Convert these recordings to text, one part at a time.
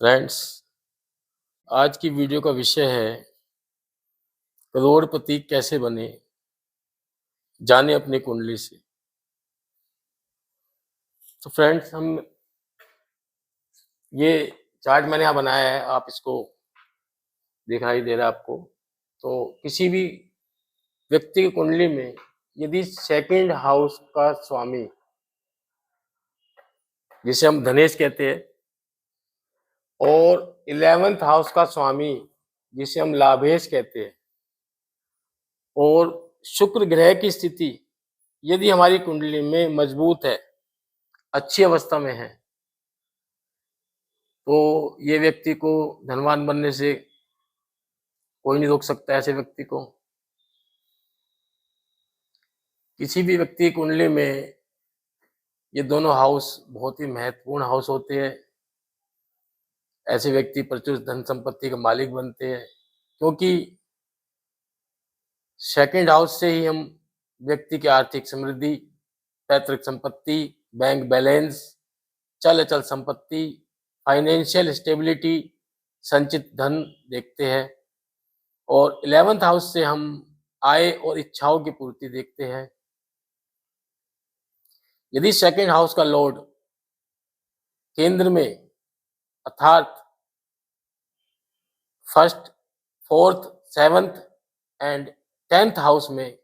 Friends, आज की video का विषय है करोड़पति कैसे बने, जाने अपनी कुंडली से। तो फ्रेंड्स, हम ये चार्ट मैंने यहाँ बनाया है, आप इसको दिखाई दे रहा है आपको। तो किसी भी व्यक्ति की कुंडली में यदि सेकंड हाउस का स्वामी, जिसे हम धनेश कहते हैं, और 11th हाउस का स्वामी, जिसे हम लाभेश कहते हैं, और शुक्र ग्रह की स्थिति यदि हमारी कुंडली में मजबूत है, अच्छी अवस्था में है, तो ये व्यक्ति को धनवान बनने से कोई नहीं रोक सकता। ऐसे व्यक्ति को किसी भी व्यक्ति की कुंडली में ये दोनों हाउस बहुत ही महत्वपूर्ण हाउस होते हैं। ऐसे व्यक्ति प्रचुर धन संपत्ति के मालिक बनते हैं, क्योंकि सेकंड हाउस से ही हम व्यक्ति की आर्थिक समृद्धि, पैतृक संपत्ति, बैंक बैलेंस, चल अचल संपत्ति, फाइनेंशियल स्टेबिलिटी, संचित धन देखते हैं। और 11th हाउस से हम आय और इच्छाओं की पूर्ति देखते हैं। यदि सेकंड हाउस का लॉर्ड केंद्र में अर्थात first, fourth, seventh and 10th house में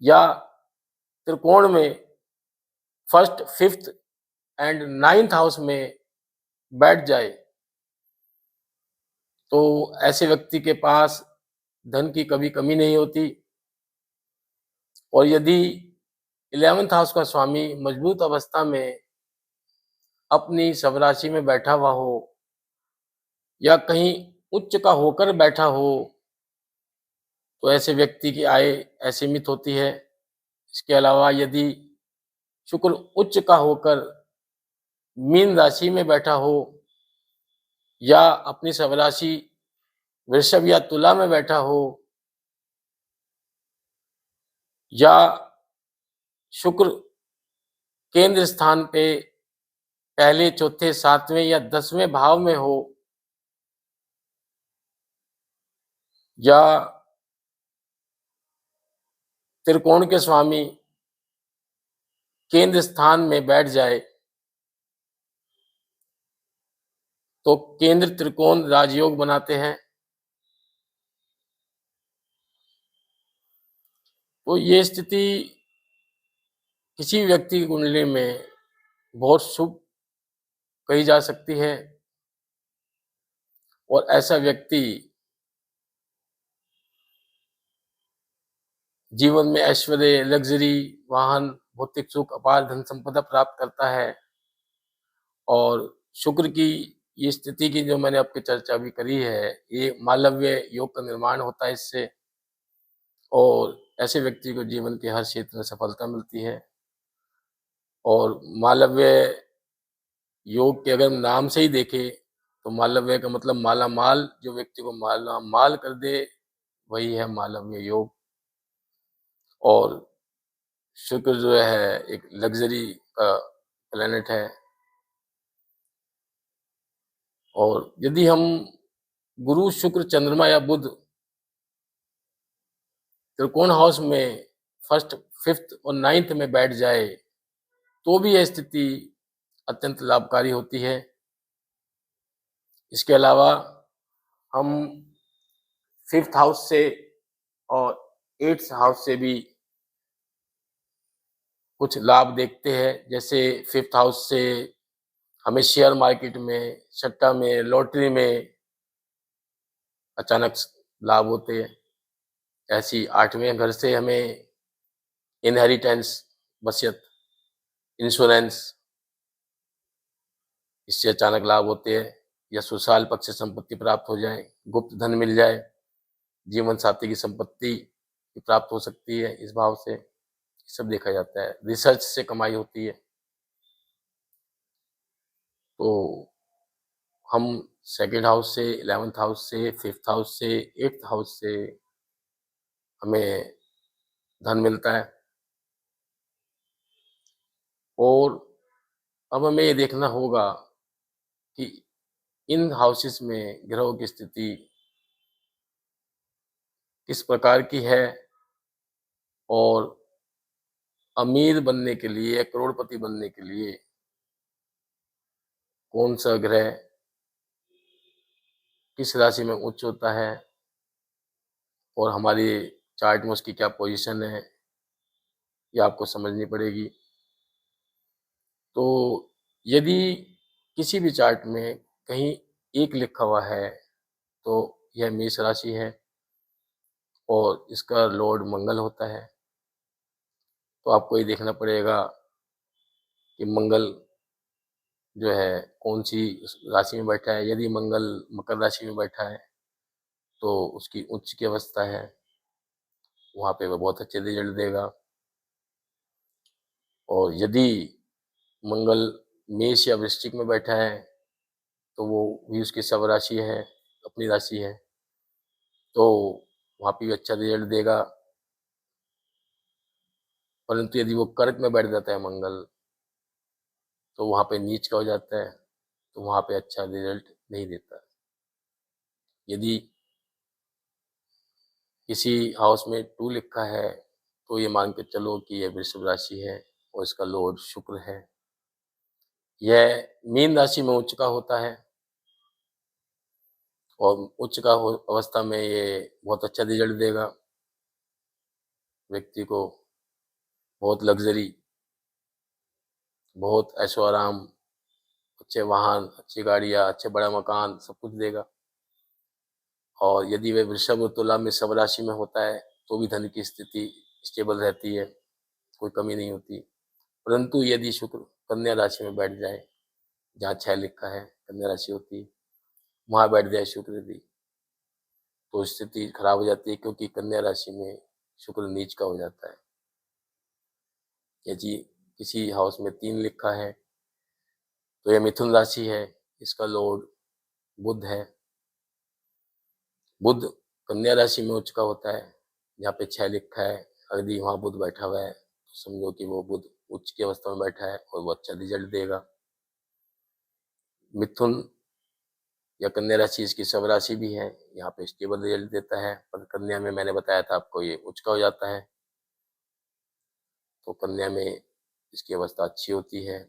या त्रिकोण में first, fifth and 9th house में बैठ जाए, तो ऐसे व्यक्ति के पास धन की कभी कमी नहीं होती। और यदि 11th हाउस का स्वामी मजबूत अवस्था में अपनी स्वराशि में बैठा हुआ हो या कहीं उच्च का होकर बैठा हो, तो ऐसे व्यक्ति की आय असीमित होती है। इसके अलावा यदि शुक्र उच्च का होकर मीन राशि में बैठा हो या अपनी स्वराशि वृषभ या तुला में बैठा हो, या शुक्र केंद्र स्थान पे पहले, चौथे, सातवें या 10वें भाव में हो, या त्रिकोण के स्वामी केंद्र स्थान में बैठ जाए, तो केंद्र त्रिकोण राजयोग बनाते हैं। तो ये स्थिति किसी व्यक्ति की कुंडली में बहुत शुभ कही जा सकती है। और ऐसा व्यक्ति जीवन में ऐश्वर्य, लग्जरी, वाहन, भौतिक सुख, अपार धन संपदा प्राप्त करता है। और शुक्र की ये स्थिति की जो मैंने आपकी चर्चा भी करी है, ये मालव्य योग का निर्माण होता है इससे। और ऐसे व्यक्ति को जीवन के हर क्षेत्र में सफलता मिलती है। और मालव्य योग के अगर नाम से ही देखें, तो मालव्य का मतलब माला माल, जो व्यक्ति को माला माल कर दे, वही है मालव्य योग। और शुक्र जो है एक लग्जरी का प्लेनेट है। और यदि हम गुरु, शुक्र, चंद्रमा या बुध त्रिकोण हाउस में फर्स्ट, फिफ्थ और 9th में बैठ जाए, तो भी यह स्थिति अत्यंत लाभकारी होती है। इसके अलावा हम 5th हाउस से और 8th हाउस से भी कुछ लाभ देखते हैं। जैसे 5th हाउस से हमें शेयर मार्केट में, सट्टा में, लॉटरी में अचानक लाभ होते हैं। ऐसी 8वें घर से हमें इनहेरिटेंस, वसीयत, इंश्योरेंस, इससे अचानक लाभ होते हैं। या सुशाल पक्ष से संपत्ति प्राप्त हो जाए, गुप्त धन मिल जाए, जीवन साथी की संपत्ति प्राप्त हो सकती है इस भाव से, सब देखा जाता है। रिसर्च से कमाई होती है। तो हम सेकंड हाउस से, 11th हाउस से, 5th हाउस से, 8th हाउस से हमें धन मिलता है। और अब हमें ये देखना होगा कि इन हाउसेस में ग्रहों की स्थिति किस प्रकार की है और अमीर बनने के लिए या करोड़पति बनने के लिए कौन सा ग्रह किस राशि में उच्च होता है और हमारी चार्ट में उसकी क्या पोजीशन है, ये आपको समझनी पड़ेगी। तो यदि किसी भी चार्ट में कहीं एक लिखा हुआ है तो यह मेष राशि है और इसका लॉर्ड मंगल होता है। तो आपको ये देखना पड़ेगा कि मंगल जो है कौन सी राशि में बैठा है। यदि मंगल मकर राशि में बैठा है तो उसकी उच्च की अवस्था है, वहाँ पे वह बहुत अच्छे रिजल्ट देगा। और यदि मंगल मेष या वृश्चिक में बैठा है तो वो भी उसकी सब राशि है, अपनी राशि है, तो वहाँ पे भी अच्छा रिजल्ट देगा। परंतु यदि वो कर्क में बैठ जाता है मंगल तो वहाँ पे नीच का हो जाता है, तो वहाँ पे अच्छा रिजल्ट नहीं देता। यदि किसी हाउस में 2 लिखा है तो ये मान के चलो कि यह वृषभ राशि है और इसका लॉर्ड शुक्र है। यह मीन राशि में उच्च का होता है और उच्च का अवस्था में ये बहुत अच्छा रिजल्ट देगा। व्यक्ति को बहुत लग्जरी, बहुत ऐशो आराम, अच्छे वाहन, अच्छी गाड़ियाँ, अच्छे बड़ा मकान, सब कुछ देगा। और यदि वह वृषभ और तुला में सब राशि में होता है तो भी धन की स्थिति स्टेबल रहती है, कोई कमी नहीं होती। परंतु यदि शुक्र कन्या राशि में बैठ जाए, जहाँ 6 लिखा है कन्या राशि होती है, वहाँ बैठ जाए शुक्र यदि, तो स्थिति खराब हो जाती है, क्योंकि कन्या राशि में शुक्र नीच का हो जाता है। यदि किसी हाउस में 3 लिखा है तो यह मिथुन राशि है, इसका लॉर्ड बुध है। बुध कन्या राशि में उच्च का होता है, जहाँ पे 6 लिखा है, यदि वहाँ बुध बैठा हुआ है तो समझो कि वो बुध उच्च की अवस्था में बैठा है और वो अच्छा रिजल्ट देगा। मिथुन या कन्या राशि इसकी सब राशि भी है, यहाँ पे स्टेबल रिजल्ट देता है। पर कन्या में मैंने बताया था आपको ये उच्च का हो जाता है, तो कन्या में इसकी अवस्था अच्छी होती है।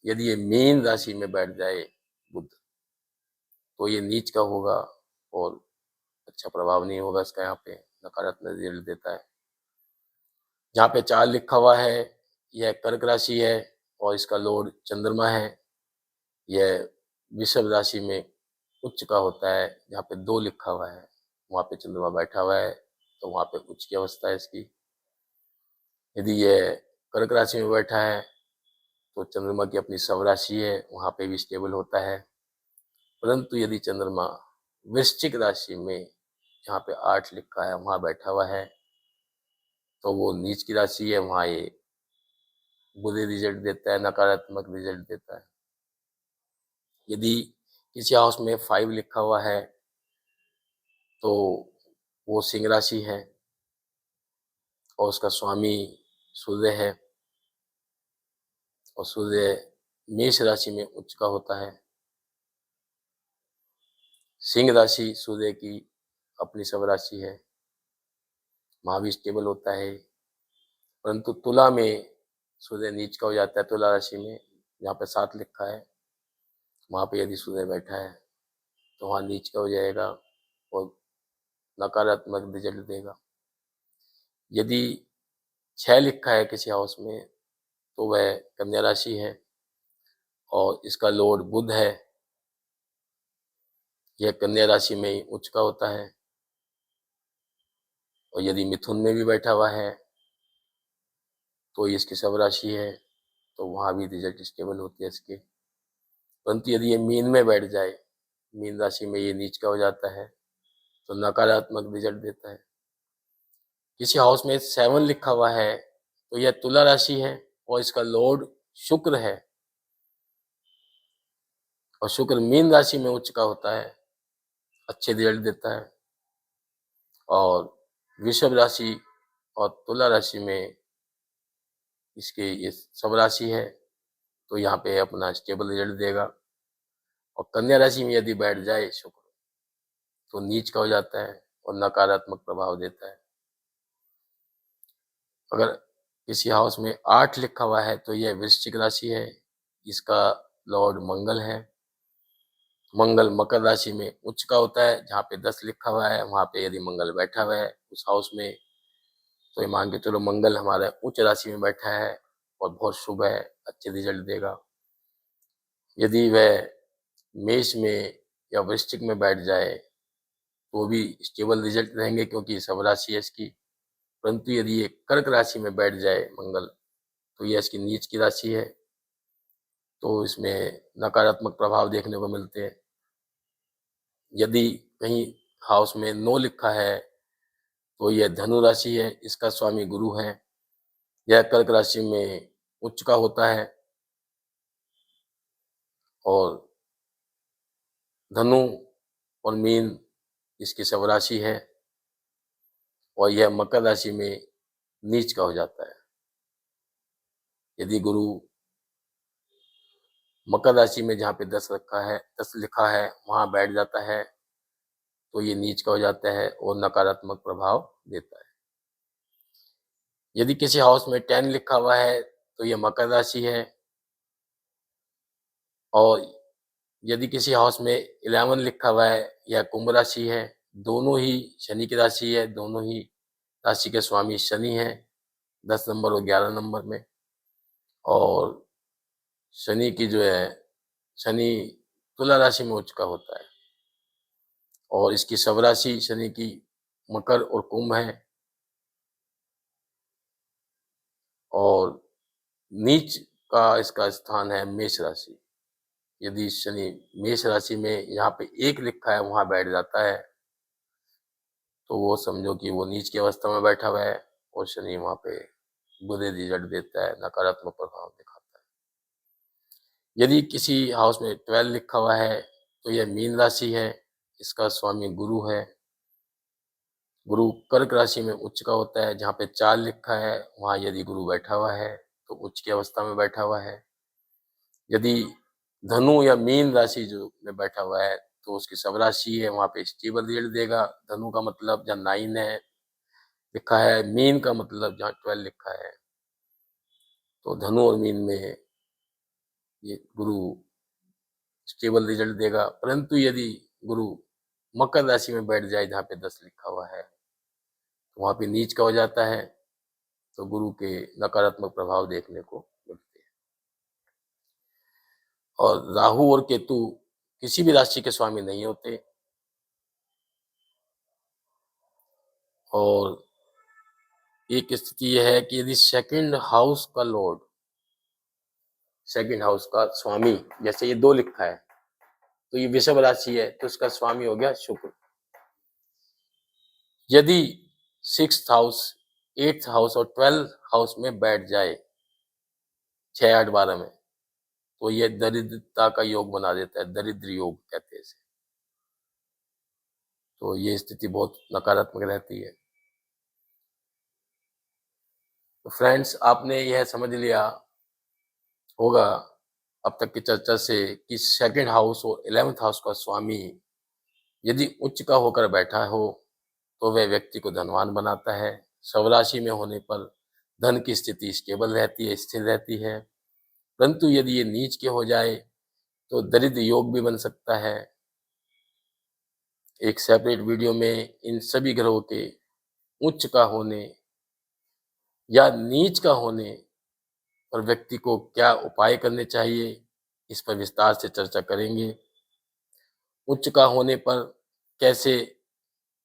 यदि ये मीन राशि में बैठ जाए बुध तो ये नीच का होगा और अच्छा प्रभाव नहीं होगा इसका, यहाँ पे नकारात्मक रिजल्ट देता है। जहाँ पे 4 लिखा हुआ है यह कर्क राशि है और इसका लॉर्ड चंद्रमा है। यह वृषभ राशि में उच्च का होता है, जहाँ पे 2 लिखा हुआ है वहाँ पे चंद्रमा बैठा हुआ है, तो वहाँ पे उच्च की अवस्था है इसकी। यदि यह कर्क राशि में बैठा है तो चंद्रमा की अपनी सब राशि है, वहाँ पे भी स्टेबल होता है। परंतु यदि चंद्रमा वृश्चिक राशि में, जहाँ पे 8 लिखा है, वहाँ बैठा हुआ है, तो वो नीच की राशि है, वहाँ ये बुरे रिजल्ट देता है, नकारात्मक रिजल्ट देता है। यदि किसी हाउस में 5 लिखा हुआ है तो वो सिंह राशि है और उसका स्वामी सूर्य है और सूर्य मेष राशि में उच्च का होता है। सिंह राशि सूर्य की अपनी सब राशि है, वहाँ भी स्टेबल होता है। परंतु तुला में सूर्य नीच का हो जाता है, तुला राशि में जहाँ पे 7 लिखा है, वहाँ पे यदि सूर्य बैठा है तो वहाँ नीच का हो जाएगा और नकारात्मक रिजल्ट देगा। यदि 6 लिखा है किसी हाउस में तो वह कन्या राशि है और इसका लॉर्ड बुध है। यह कन्या राशि में ही उच्च का होता है। और यदि मिथुन में भी बैठा हुआ है तो ये इसकी सब राशि है, तो वहाँ भी रिजल्ट स्टेबल होते हैं इसके। परंतु यदि ये मीन में बैठ जाए, मीन राशि में ये नीच का हो जाता है, तो नकारात्मक रिजल्ट देता है। किसी हाउस में 7 लिखा हुआ है तो यह तुला राशि है और इसका लॉर्ड शुक्र है और शुक्र मीन राशि में उच्च का होता है, अच्छे रिजल्ट देता है। और वृषभ राशि और तुला राशि में इसके ये सब राशि है, तो यहाँ पे अपना स्टेबल रिजल्ट देगा। और कन्या राशि में यदि बैठ जाए शुक्र तो नीच का हो जाता है और नकारात्मक प्रभाव देता है। अगर किसी हाउस में 8 लिखा हुआ है तो यह वृश्चिक राशि है, इसका लॉर्ड मंगल है। मंगल मकर राशि में उच्च का होता है, जहाँ पे 10 लिखा हुआ है वहां पे यदि मंगल बैठा हुआ है उस हाउस में, तो ये मान के चलो मंगल हमारा उच्च राशि में बैठा है और बहुत शुभ है, अच्छे रिजल्ट देगा। यदि वह मेष में या वृश्चिक में बैठ जाए तो भी स्टेबल रिजल्ट रहेंगे क्योंकि सब राशि है इसकी। परंतु यदि ये कर्क राशि में बैठ जाए मंगल तो यह इसकी नीच की राशि है, तो इसमें नकारात्मक प्रभाव देखने को मिलते हैं। यदि कहीं हाउस में 9 लिखा है तो यह धनु राशि है, इसका स्वामी गुरु है। यह कर्क राशि में उच्च का होता है और धनु और मीन इसकी सब राशि है और यह मकर राशि में नीच का हो जाता है। यदि गुरु मकर राशि में जहाँ पे 10 लिखा है वहां बैठ जाता है तो ये नीच का हो जाता है और नकारात्मक प्रभाव देता है। यदि किसी हाउस में 10 लिखा हुआ है तो ये मकर राशि है और यदि किसी हाउस में 11 लिखा हुआ है या कुंभ राशि है, दोनों ही शनि की राशि है, दोनों ही राशि के स्वामी शनि है 10 नंबर और 11 नंबर में। और शनि की जो है शनि तुला राशि में उच्च का होता है और इसकी सब राशि शनि की मकर और कुंभ है और नीच का इसका स्थान है मेष राशि। यदि शनि मेष राशि में यहाँ पे 1 लिखा है वहां बैठ जाता है तो वो समझो कि वो नीच की अवस्था में बैठा हुआ है और शनि वहां पे बुरे रिजल्ट देता है, नकारात्मक प्रभाव दिखाता है। यदि किसी हाउस में 12 लिखा हुआ है तो यह मीन राशि है, इसका स्वामी गुरु है। गुरु कर्क राशि में उच्च का होता है, जहाँ पे 4 लिखा है वहां यदि गुरु बैठा हुआ है तो उच्च की अवस्था में बैठा हुआ है। यदि धनु या मीन राशि जो में बैठा हुआ है तो उसकी सब राशि है, वहां पे स्टेबल रिजल्ट देगा। धनु का मतलब जहाँ 9 है लिखा है, मीन का मतलब जहाँ 12 लिखा है, तो धनु और मीन में ये गुरु स्टेबल रिजल्ट देगा। परंतु यदि गुरु मकर राशि में बैठ जाए जहाँ पे 10 लिखा हुआ है तो वहां पे नीच का हो जाता है, तो गुरु के नकारात्मक प्रभाव देखने को मिलते हैं। और राहु और केतु किसी भी राशि के स्वामी नहीं होते और एक स्थिति यह है कि यदि सेकंड हाउस का लॉर्ड, सेकंड हाउस का स्वामी, जैसे ये 2 लिखा है तो ये वृषभ राशि है तो इसका स्वामी हो गया शुक्र। यदि 6th हाउस, 8th हाउस और 12th हाउस में बैठ जाए 6, 8, 12 में तो ये दरिद्रता का योग बना देता है, दरिद्र योग कहते हैं इसे। तो ये स्थिति बहुत नकारात्मक रहती है। तो फ्रेंड्स, आपने यह समझ लिया होगा अब तक की चर्चा से कि सेकंड हाउस और 11th हाउस का स्वामी यदि उच्च का होकर बैठा हो तो वह व्यक्ति को धनवान बनाता है। स्वराशि में होने पर धन की स्थिति स्टेबल रहती है, स्थिर रहती है। परंतु यदि ये नीच के हो जाए तो दरिद्र योग भी बन सकता है। एक सेपरेट वीडियो में इन सभी ग्रहों के उच्च का होने या नीच का होने पर व्यक्ति को क्या उपाय करने चाहिए, इस पर विस्तार से चर्चा करेंगे। उच्च का होने पर कैसे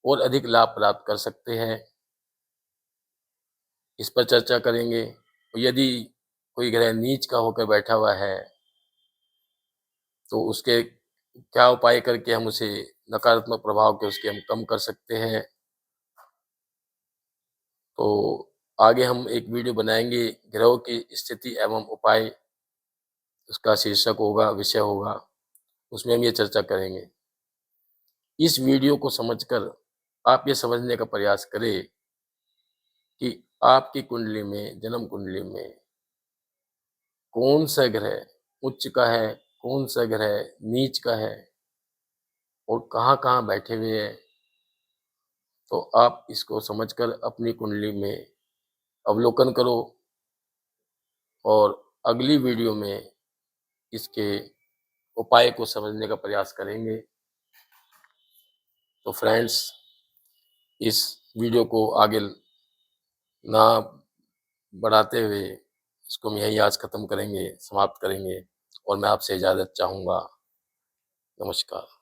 और अधिक लाभ प्राप्त कर सकते हैं, इस पर चर्चा करेंगे। यदि कोई ग्रह नीच का होकर बैठा हुआ है तो उसके क्या उपाय करके हम उसे नकारात्मक प्रभाव के उसके हम कम कर सकते हैं। तो आगे हम एक वीडियो बनाएंगे ग्रहों की स्थिति एवं उपाय, उसका शीर्षक होगा, विषय होगा, उसमें हम ये चर्चा करेंगे। इस वीडियो को समझकर आप ये समझने का प्रयास करें कि आपकी कुंडली में, जन्म कुंडली में कौन सा ग्रह उच्च का है कौन सा ग्रह नीच का है और कहाँ-कहाँ बैठे हुए हैं, तो आप इसको समझकर अपनी कुंडली में अवलोकन करो और अगली वीडियो में इसके उपाय को समझने का प्रयास करेंगे। तो फ्रेंड्स, इस वीडियो को आगे ना बढ़ाते हुए इसको हम यहीं आज खत्म करेंगे, समाप्त करेंगे और मैं आपसे इजाज़त चाहूँगा। नमस्कार।